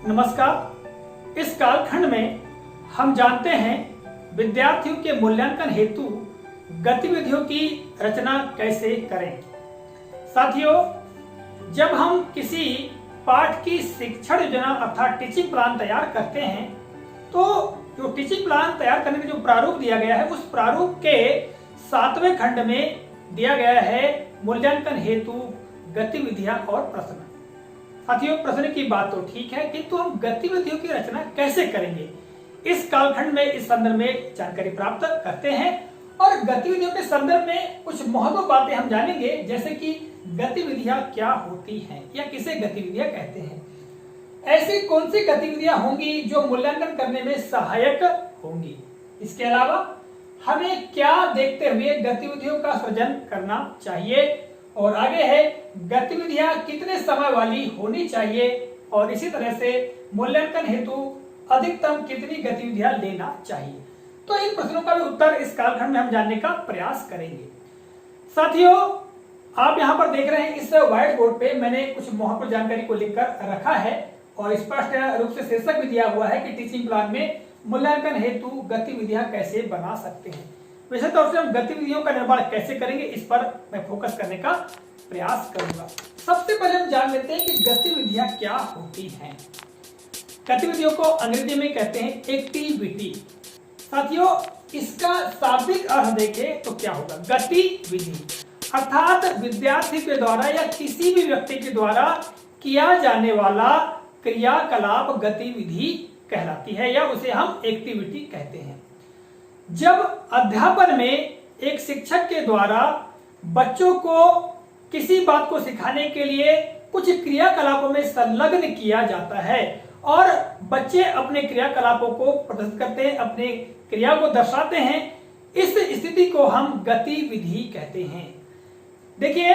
नमस्कार। इस कालखंड में हम जानते हैं विद्यार्थियों के मूल्यांकन हेतु गतिविधियों की रचना कैसे करें। साथियों, जब हम किसी पाठ की शिक्षण योजना अर्थात टीचिंग प्लान तैयार करते हैं तो जो टीचिंग प्लान तैयार करने का जो प्रारूप दिया गया है उस प्रारूप के 7वें खंड में दिया गया है मूल्यांकन हेतु गतिविधियां और प्रश्न। साथियों, प्रश्न की बात तो ठीक है, किंतु हम गतिविधियों की रचना कैसे करेंगे इस कालखंड में इस संदर्भ में जानकारी प्राप्त करते हैं। और गतिविधियों के संदर्भ में कुछ महत्वपूर्ण बातें हम जानेंगे, जैसे कि गतिविधियां क्या होती हैं या किसे गतिविधियां कहते हैं। ऐसी कौन सी गतिविधियां होंगी जो मूल्यांकन करने में सहायक होंगी। इसके अलावा हमें क्या देखते हुए गतिविधियों का सृजन करना चाहिए, और आगे है गतिविधियां कितने समय वाली होनी चाहिए, और इसी तरह से मूल्यांकन हेतु अधिकतम कितनी गतिविधियां लेना चाहिए। तो इन प्रश्नों का भी उत्तर इस कालखंड में हम जानने का प्रयास करेंगे। साथियों, आप यहां पर देख रहे हैं इस व्हाइट बोर्ड पे मैंने कुछ महत्वपूर्ण जानकारी को लिखकर रखा है और स्पष्ट रूप से शीर्षक भी दिया हुआ है कि टीचिंग प्लान में मूल्यांकन हेतु गतिविधियां कैसे बना सकते हैं। विशेष तौर से हम गतिविधियों का निर्माण कैसे करेंगे इस पर मैं फोकस करने का प्रयास करूंगा। सबसे पहले हम जान लेते हैं कि गतिविधियां क्या होती हैं। गतिविधियों को अंग्रेजी में कहते हैं एक्टिविटी। साथियों, इसका शाब्दिक अर्थ देखें तो क्या होगा। गतिविधि अर्थात विद्यार्थी के द्वारा या किसी भी व्यक्ति के द्वारा किया जाने वाला क्रियाकलाप गतिविधि कहलाती है या उसे हम एक्टिविटी कहते हैं। जब अध्यापन में एक शिक्षक के द्वारा बच्चों को किसी बात को सिखाने के लिए कुछ क्रियाकलापों में संलग्न किया जाता है और बच्चे अपने क्रियाकलापों को प्रदर्शित करते हैं, अपने क्रिया को दर्शाते हैं, इस स्थिति को हम गतिविधि कहते हैं। देखिए,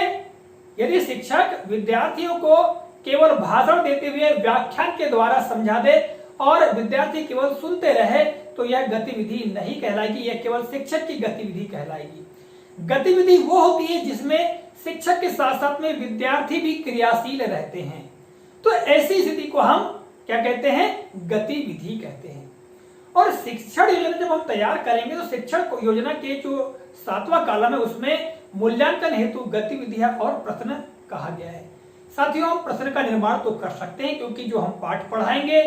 यदि शिक्षक विद्यार्थियों को केवल भाषण देते हुए व्याख्यान के द्वारा समझा दे और विद्यार्थी केवल सुनते रहे तो यह गतिविधि नहीं कहलाएगी, यह केवल शिक्षक की गतिविधि कहलाएगी। गतिविधि वो होती है जिसमें शिक्षक के साथ साथ में विद्यार्थी भी क्रियाशील रहते हैं। तो ऐसी स्थिति को हम क्या कहते हैं, गतिविधि कहते हैं। और शिक्षण योजना जब हम तैयार करेंगे तो शिक्षण योजना के जो 7वां कॉलम है उसमें मूल्यांकन हेतु गतिविधियां और प्रश्न कहा गया है। साथियों, हम प्रश्न का निर्माण तो कर सकते हैं क्योंकि जो हम पाठ पढ़ाएंगे,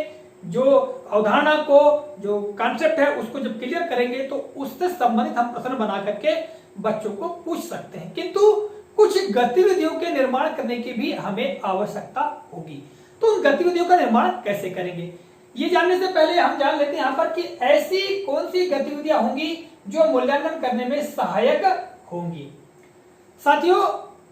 जो अवधारणा को, जो कॉन्सेप्ट है उसको जब क्लियर करेंगे तो उससे संबंधित हम प्रश्न बना करके बच्चों को पूछ सकते हैं, किंतु कुछ गतिविधियों के निर्माण करने की भी हमें आवश्यकता होगी। तो उन गतिविधियों का निर्माण कैसे करेंगे ये जानने से पहले हम जान लेते हैं यहाँ पर कि ऐसी कौन सी गतिविधियां होंगी जो मूल्यांकन करने में सहायक होंगी। साथियों,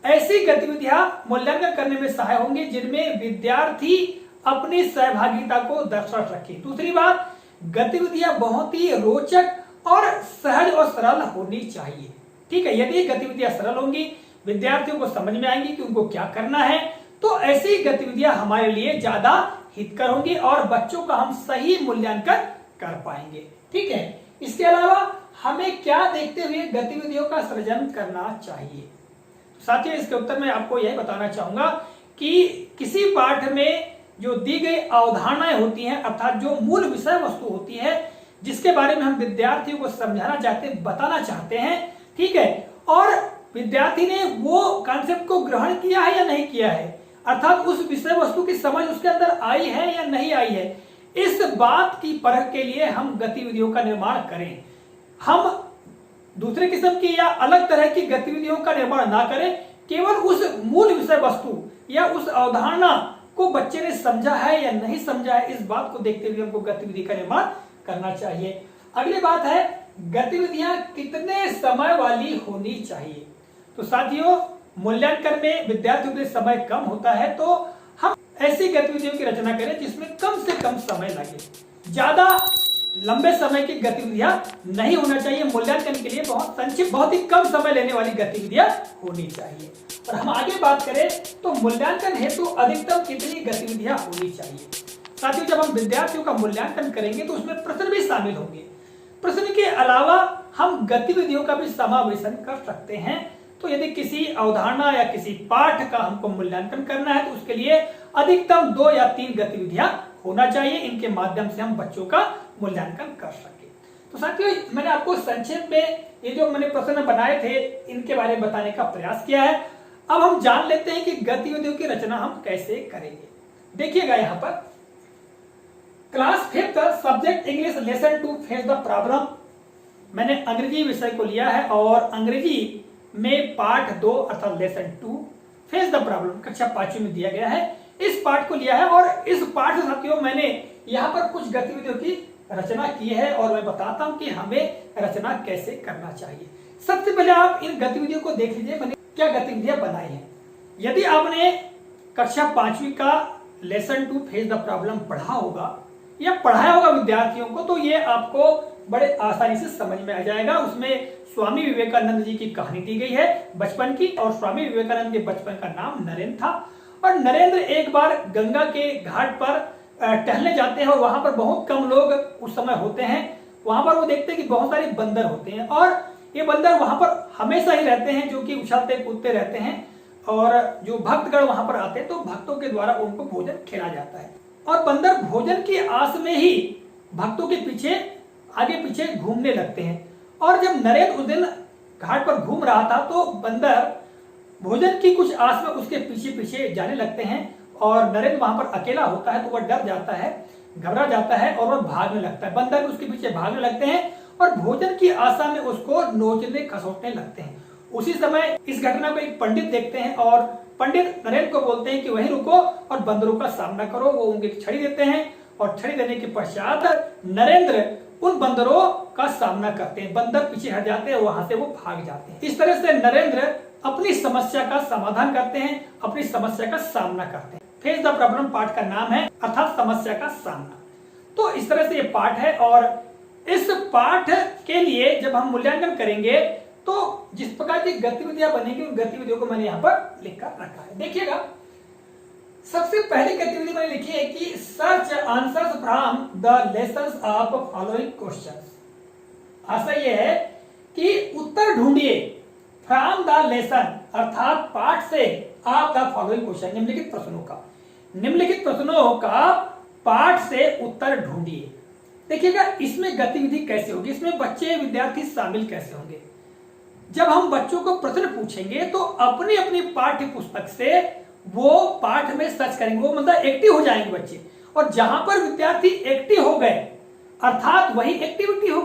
ऐसी गतिविधियां मूल्यांकन करने में सहायक होंगी जिनमें विद्यार्थी अपनी सहभागिता को दर्शा रखे। दूसरी बात, गतिविधियां बहुत ही रोचक और सहज और सरल होनी चाहिए। ठीक है, यदि गतिविधियां सरल होंगी, विद्यार्थियों को समझ में आएंगी कि उनको क्या करना है, तो ऐसी गतिविधियां हमारे लिए ज्यादा हितकर होंगी और बच्चों का हम सही मूल्यांकन कर पाएंगे। ठीक है, इसके अलावा हमें क्या देखते हुए गतिविधियों का सृजन करना चाहिए। साथियों, इसके उत्तर में आपको यही बताना चाहूंगा कि किसी पाठ में जो दी गई अवधारणाएं होती हैं अर्थात जो मूल विषय वस्तु होती है जिसके बारे में हम विद्यार्थियों को समझाना चाहते हैं, बताना चाहते हैं, ठीक है, और विद्यार्थी ने वो कॉन्सेप्ट को ग्रहण किया है या नहीं किया है, अर्थात उस विषय वस्तु की समझ उसके अंदर आई है या नहीं आई है, इस बात की परख के लिए हम गतिविधियों का निर्माण करें। हम दूसरे किस्म की या अलग तरह की गतिविधियों का निर्माण ना करें, केवल उस मूल विषय वस्तु या उस अवधारणा को बच्चे ने समझा है या नहीं समझा है, इस बात को देखते हुए हमको गतिविधि का निर्माण करना चाहिए। अगली बात है, गतिविधियां कितने समय वाली होनी चाहिए। तो साथियों, मूल्यांकन में विद्यार्थियों के लिए समय कम होता है, तो हम ऐसी गतिविधियों की रचना करें जिसमें कम से कम समय लगे। ज्यादा लंबे समय की गतिविधियां नहीं होना चाहिए। मूल्यांकन के लिए बहुत संक्षिप्त, बहुत ही कम समय लेने वाली गतिविधियां होनी चाहिए। और हम आगे बात करें तो मूल्यांकन हेतु अधिकतम कितनी गतिविधियां होनी चाहिए। साथियों, जब हम विद्यार्थियों का मूल्यांकन करेंगे तो उसमें प्रश्न भी शामिल होंगे। प्रश्न के अलावा हम गतिविधियों का भी समावेशन कर सकते हैं। तो यदि किसी अवधारणा या किसी पाठ का हमको मूल्यांकन करना है तो उसके लिए अधिकतम 2 या 3 गतिविधियां होना चाहिए। इनके माध्यम से हम बच्चों का मूल्यांकन कर सके। तो साथियों, मैंने आपको संक्षेप में ये जो मैंने प्रश्न बनाए थे इनके बारे में बताने का प्रयास किया है। अब हम जान लेते हैं कि गतिविधियों की रचना हम कैसे करेंगे। देखिएगा यहाँ पर class 5th subject English lesson 2 face the problem. मैंने अंग्रेजी विषय को लिया है और अंग्रेजी में पाठ 2 अर्थात लेसन 2 फेस द प्रॉब्लम कक्षा 5वीं में दिया गया है। इस पाठ को लिया है और इस पाठ से साथियों मैंने यहाँ पर कुछ गतिविधियों की रचना की है और मैं बताता हूं कि हमें रचना कैसे करना चाहिए। सबसे पहले आप इन गतिविधियों को देख लीजिए, मैंने क्या गतिविधियां बनाई हैं। यदि आपने कक्षा 5वीं का लेसन 2 फेस द प्रॉब्लम पढ़ा होगा या पढ़ाया होगा विद्यार्थियों को, तो ये आपको बड़े आसानी से समझ में आ जाएगा। उसमें स्वामी विवेकानंद जी की कहानी दी गई है बचपन की, और स्वामी विवेकानंद के बचपन का नाम नरेंद्र था। और नरेंद्र एक बार गंगा के घाट पर टहलने जाते हैं और वहां पर बहुत कम लोग उस समय होते हैं। वहां पर वो देखते हैं कि बहुत सारे बंदर होते हैं और ये बंदर वहां पर हमेशा ही रहते हैं, जो कि उछलते कूदते रहते हैं। और जो भक्तगण वहां पर आते हैं तो भक्तों के द्वारा उनको भोजन खिलाया जाता है और बंदर भोजन की आस में ही भक्तों के पीछे आगे पीछे घूमने लगते हैं। और जब नरेंद्र उस दिन घाट पर घूम रहा था तो बंदर भोजन की कुछ आस में उसके पीछे पीछे जाने लगते हैं और नरेंद्र वहां पर अकेला होता है तो वह डर जाता है, घबरा जाता है और वह भागने लगता है। बंदर उसके पीछे भागने लगते हैं और भोजन की आशा में उसको नोचने खसोटने लगते हैं। उसी समय इस घटना को एक पंडित देखते हैं और पंडित नरेंद्र को बोलते हैं कि वहीं रुको और बंदरों का सामना करो। वो उनके छड़ी देते हैं और छड़ी देने के पश्चात नरेंद्र उन बंदरों का सामना करते हैं। बंदर पीछे हट जाते हैं, वहां से वो भाग जाते हैं। इस तरह से नरेंद्र अपनी समस्या का समाधान करते हैं, अपनी समस्या का सामना करते हैं। फेस द प्रॉब्लम पाठ का नाम है, अर्थात समस्या का सामना। तो इस तरह से ये पाठ है और इस पाठ के लिए जब हम मूल्यांकन करेंगे तो जिस प्रकार की गतिविधियां बनेगी उन गतिविधियों को मैंने यहाँ पर लिखकर रखा है। देखिएगा, सबसे पहली गतिविधि मैंने लिखी है कि search answers from the lessons of following questions. आशा यह है कि उत्तर ढूंढिए फ्रॉम द लेसन अर्थात पाठ से आप द फॉलोइंग क्वेश्चन निम्नलिखित प्रश्नों का, निम्नलिखित प्रश्नों का पाठ से उत्तर ढूंढिए। देखिएगा, इसमें गतिविधि कैसे होगी, इसमें बच्चे विद्यार्थी शामिल कैसे होंगे। जब हम बच्चों को प्रश्न पूछेंगे तो अपनी अपनी पाठ्य पुस्तक से वो पाठ में सर्च करेंगे, वो मतलब एक्टिव हो जाएंगे बच्चे। और जहां पर विद्यार्थी एक्टिव हो गए अर्थात वही एक्टिविटी हो,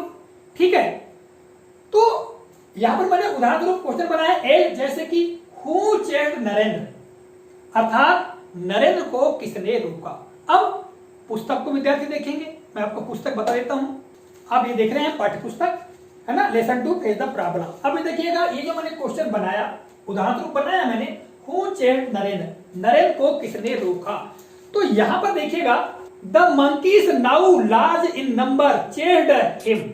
ठीक है। तो यहां पर मैंने उदाहरण स्वरूप क्वेश्चन बनाया ए, जैसे कि हु चेस्ड नरेंद्र, अर्थात नरेंद्र को किसने रोका। अब पुस्तक को विद्यार्थी देखेंगे, मैं आपको पुस्तक बता देता हूं। आप ये देख रहे हैं पाठ्य पुस्तक है ना, लेसन 2 फेस द प्रॉब्लम। अब ये देखिएगा, ये जो मैंने क्वेश्चन बनाया, उदाहरण स्वरूप बनाया मैंने, हु चेस्ड नरेंद्र, नरेंद्र को किसने रोका। तो यहां पर देखिएगा, the monkeys now large in number chased him,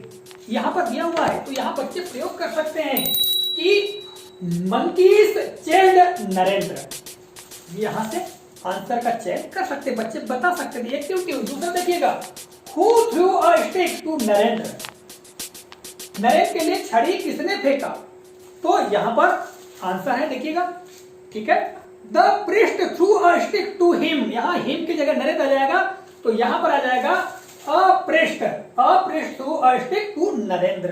यहां पर दिया हुआ है। तो यहां बच्चे प्रयोग कर सकते हैं कि मंकीज चेस्ड नरेंद्र, यहां से आंसर का चयन कर सकते, बच्चे बता सकते हैं एक्टिविटी। दूसरा देखिएगा, who threw a stick to Narendra, Narendra के लिए छड़ी किसने फेंका। तो यहां पर आंसर है, देखिएगा, ठीक है। The priest threw a stick to him, यहां हिम की जगह नरेंद्र आ जाएगा तो यहां पर आ जाएगा a priest threw a stick to Narendra.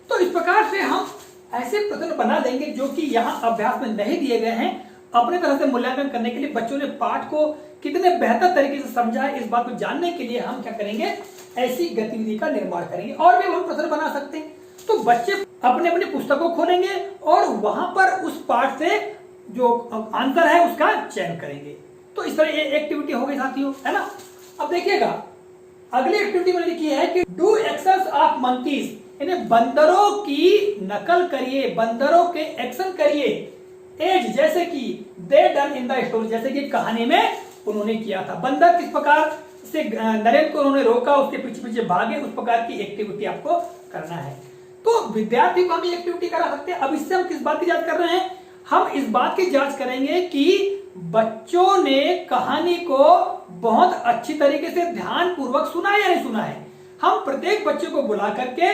तो इस प्रकार से हम ऐसे प्रश्न बना देंगे जो कि यहां अभ्यास में नहीं दिए गए हैं। अपने तरह से मूल्यांकन करने के लिए बच्चों ने पाठ को कितने बेहतर तरीके से समझा है, इस बात को जानने के लिए हम क्या करेंगे, ऐसी गतिविधि का निर्माण करेंगे। और भी हम प्रश्न बना सकते हैं। तो बच्चे अपने अपने पुस्तकों खोलेंगे और वहां पर उस पाठ से जो आंसर है उसका चयन करेंगे। तो इस तरह ये एक्टिविटी हो गई साथियों, है ना। अब देखिएगा, अगली एक्टिविटी मैंने लिखी है कि डू एक्शंस ऑफ मंकीज, यानी बंदरों की नकल करिए, बंदरों के एक्शन करिए। एज, जैसे कि दे डन इन द स्टोरी, जैसे कि कहानी में उन्होंने किया था। बंदर किस प्रकार से नरेंद्र को उन्होंने रोका, उसके पीछे पीछे भागे, उस प्रकार की एक्टिविटी आपको करना है। तो विद्यार्थी को हम ये एक्टिविटी करा सकते हैं। अब इससे हम किस बात की जांच कर रहे हैं, हम इस बात की जांच करेंगे कि बच्चों ने कहानी को बहुत अच्छी तरीके से ध्यान पूर्वक सुना या नहीं सुना है। हम प्रत्येक बच्चे को बुला करके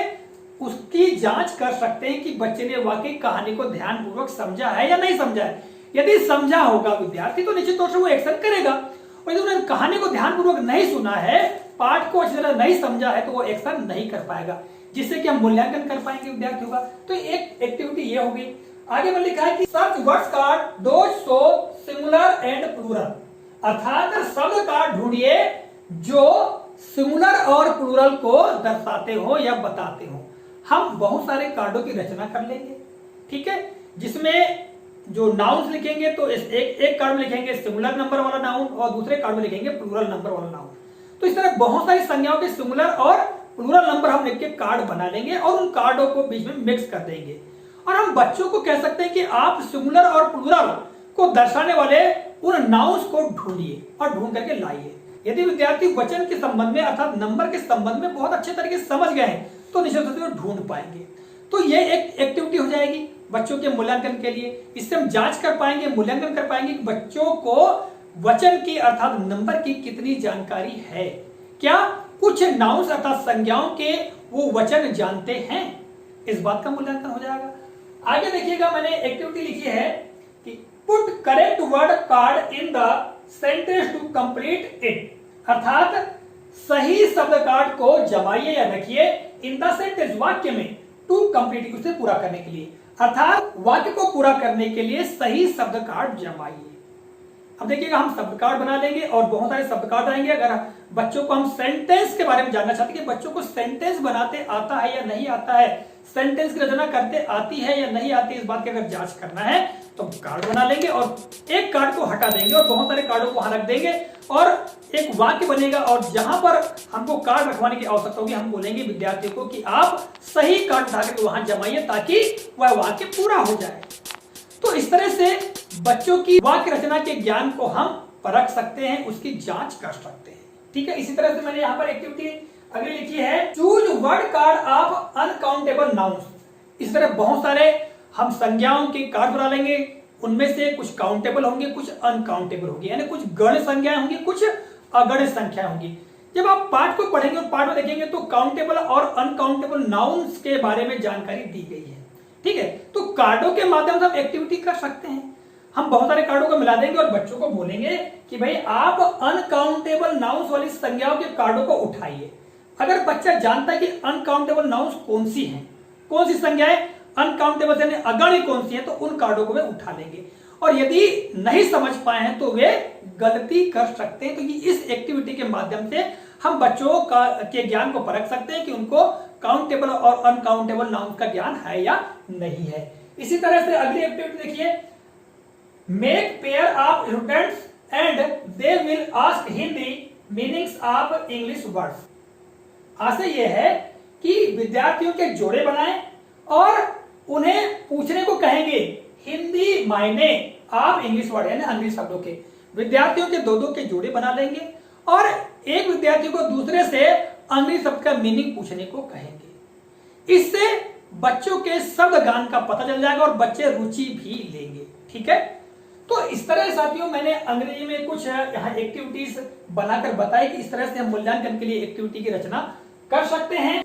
उसकी जांच कर सकते हैं कि बच्चे ने वाकई कहानी को ध्यानपूर्वक समझा है या नहीं समझा है। यदि समझा होगा विद्यार्थी तो निश्चित तौर से वो एक्शन करेगा, और यदि उन्होंने कहानी को ध्यानपूर्वक नहीं सुना है, पाठ को अच्छी तरह नहीं समझा है, तो वो एक्शन नहीं कर पाएगा, जिससे कि हम मूल्यांकन कर पाएंगे विद्यार्थियों का। तो एक एक्टिविटी ये होगी। आगे में लिखा है कि search words card those show singular and plural, अर्थात शब्द कार्ड ढूंढिए जो सिंगुलर और प्लूरल को दर्शाते हो या बताते हो। हम बहुत सारे कार्डों की रचना कर लेंगे, ठीक है, जिसमें जो नाउन्स लिखेंगे तो एक कार्ड में लिखेंगे सिंगुलर नंबर वाला नाउन और दूसरे कार्ड में लिखेंगे प्लूरल नंबर वाला नाउन। तो इस तरह बहुत सारी संज्ञाओं के सिंगुलर और प्लूरल नंबर हम लिख के कार्ड बना लेंगे और उन कार्डों को बीच में मिक्स कर देंगे। और हम बच्चों को कह सकते हैं कि आप सिंगुलर और प्लूरल को दर्शाने वाले उन नाउन्स को ढूंढिए और ढूंढ करके लाइए। यदि विद्यार्थी वचन के संबंध में अर्थात नंबर के संबंध में बहुत अच्छे तरीके से समझ गए हैं तो निश्चित रूप से वो ढूंढ पाएंगे। तो ये एक एक्टिविटी हो जाएगी बच्चों के मूल्यांकन के लिए। इससे हम जांच कर पाएंगे, मूल्यांकन कर पाएंगे कि बच्चों को वचन की अर्थात नंबर की कितनी जानकारी है, क्या कुछ नाउन्स अर्थात संज्ञाओं के वो वचन जानते हैं, इस बात का मूल्यांकन हो जाएगा। आगे देखिएगा, मैंने एक्टिविटी लिखी है कि put correct word card in the sentence to complete it, अर्थात सही शब्द कार्ड को जमाइए या रखिए इन द सेंटेंस, वाक्य में, टू कंप्लीट, उसे पूरा करने के लिए, अर्थात वाक्य को पूरा करने के लिए सही शब्द कार्ड जमाइए। अब देखिएगा, हम शब्द कार्ड बना लेंगे और बहुत सारे शब्द कार्ड आएंगे। अगर बच्चों को हम सेंटेंस के बारे में जानना चाहते हैं कि बच्चों को सेंटेंस बनाते आता है या नहीं आता है, सेंटेंस की रचना करते आती है या नहीं आती, इस बात की अगर जांच करना है तो कार्ड बना लेंगे और एक कार्ड को हटा देंगे और बहुत सारे कार्डों को वहां रख देंगे और एक वाक्य बनेगा। और जहां पर हमको कार्ड रखवाने की आवश्यकता होगी, हम बोलेंगे विद्यार्थियों को कि आप सही कार्ड उठा करके वहां जमाइए ताकि वह वाक्य पूरा हो जाए। तो इस तरह से बच्चों की वाक्य रचना के ज्ञान को हम परख सकते हैं, उसकी जांच कर सकते हैं, ठीक है। इसी तरह से मैंने यहाँ पर एक्टिविटी अगली लिखी है, choose word card of uncountable nouns. इस तरह बहुत सारे हम संज्ञाओं के कार्ड बना लेंगे, उनमें से कुछ काउंटेबल होंगे, कुछ अनकाउंटेबल होंगे, यानी कुछ गण संख्याएं होंगी, कुछ अगण संख्या होंगी। जब आप पाठ को पढ़ेंगे और पाठ में देखेंगे तो काउंटेबल और अनकाउंटेबल नाउन्स के बारे में जानकारी दी गई है, ठीक है। तो कार्डों के माध्यम से हम एक्टिविटी कर सकते हैं। हम बहुत सारे कार्डों को मिला देंगे और बच्चों को बोलेंगे कि भाई आप अनकाउंटेबल नाउन्स वाली संज्ञाओं के कार्डों को उठाइए। अगर बच्चा जानता है कि अनकाउंटेबल नाउन्स कौन सी हैं, कौन सी संज्ञाएं अनकाउंटेबल यानी अगण्य कौन सी है, तो उन कार्डों को वे उठा लेंगे। और यदि नहीं समझ पाए हैं तो वे गलती कर सकते हैं। तो ये इस एक्टिविटी के माध्यम से हम बच्चों के ज्ञान को परख सकते हैं कि उनको काउंटेबल और अनकाउंटेबल नाउन का ज्ञान है या नहीं है। इसी तरह से अगली एक्टिविटी देखिए, make pair of students and they will ask Hindi meanings of English words. आशय यह है कि विद्यार्थियों के जोड़े बनाएं और उन्हें पूछने को कहेंगे हिंदी मायने आप इंग्लिश वर्ड यानी अंग्रेजी शब्दों के। विद्यार्थियों के दो के जोड़े बना लेंगे और एक विद्यार्थी को दूसरे से अंग्रेजी शब्द का मीनिंग पूछने को कहेंगे। इससे बच्चों के शब्द गान का पता चल जाएगा और बच्चे रुचि भी लेंगे, ठीक है। तो इस तरह साथियों मैंने अंग्रेजी में कुछ यहाँ एक्टिविटीज बनाकर बताई कि इस तरह से हम मूल्यांकन के लिए एक्टिविटी की रचना कर सकते हैं।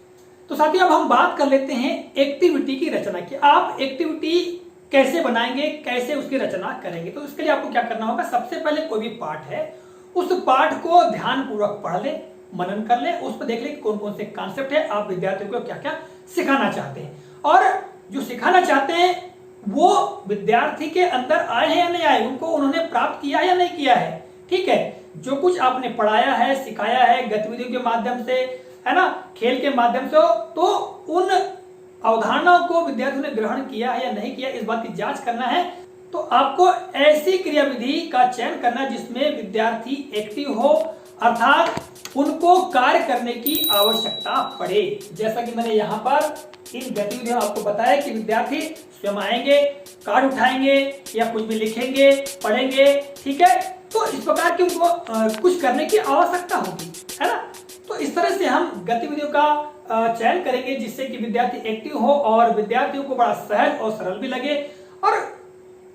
तो साथियों अब हम बात कर लेते हैं एक्टिविटी की रचना की। आप एक्टिविटी कैसे बनाएंगे, कैसे उसकी रचना करेंगे। तो इसके लिए आपको क्या करना होगा, सबसे पहले कोई भी पाठ है उस पाठ को ध्यानपूर्वक पढ़ ले, मनन कर ले, उस पर देख ले कौन कौन से कॉन्सेप्ट है, आप विद्यार्थियों को क्या क्या सिखाना चाहते हैं और जो सिखाना चाहते हैं वो विद्यार्थी के अंदर आए हैं या नहीं आए, उनको उन्होंने प्राप्त किया है या नहीं किया है, ठीक है। जो कुछ आपने पढ़ाया है, सिखाया है गतिविधियों के माध्यम से, है ना, खेल के माध्यम से, तो उन अवधारणाओं को विद्यार्थियों ने ग्रहण किया है या नहीं किया, इस बात की जांच करना है। तो आपको ऐसी क्रियाविधि का चयन करना जिसमें विद्यार्थी एक्टिव हो, अर्थात उनको कार्य करने की आवश्यकता पड़े। जैसा कि मैंने यहाँ पर इन गतिविधियों आपको बताया कि विद्यार्थी स्वयं आएंगे, कार्ड उठाएंगे या कुछ भी लिखेंगे, पढ़ेंगे, ठीक है। तो इस प्रकार की उनको कुछ करने की आवश्यकता होगी, है ना। तो इस तरह से हम गतिविधियों का चयन करेंगे जिससे कि विद्यार्थी एक्टिव हो और विद्यार्थियों को बड़ा सहज और सरल भी लगे और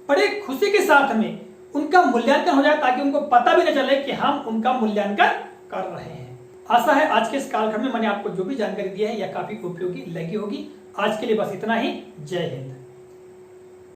बड़े खुशी के साथ में उनका मूल्यांकन हो जाए ताकि उनको पता भी न चले कि हम उनका मूल्यांकन कर रहे हैं। आशा है आज के इस कालखंड में मैंने आपको जो भी जानकारी दी है यह काफी उपयोगी लगी होगी। आज के लिए बस इतना ही। जय हिंद।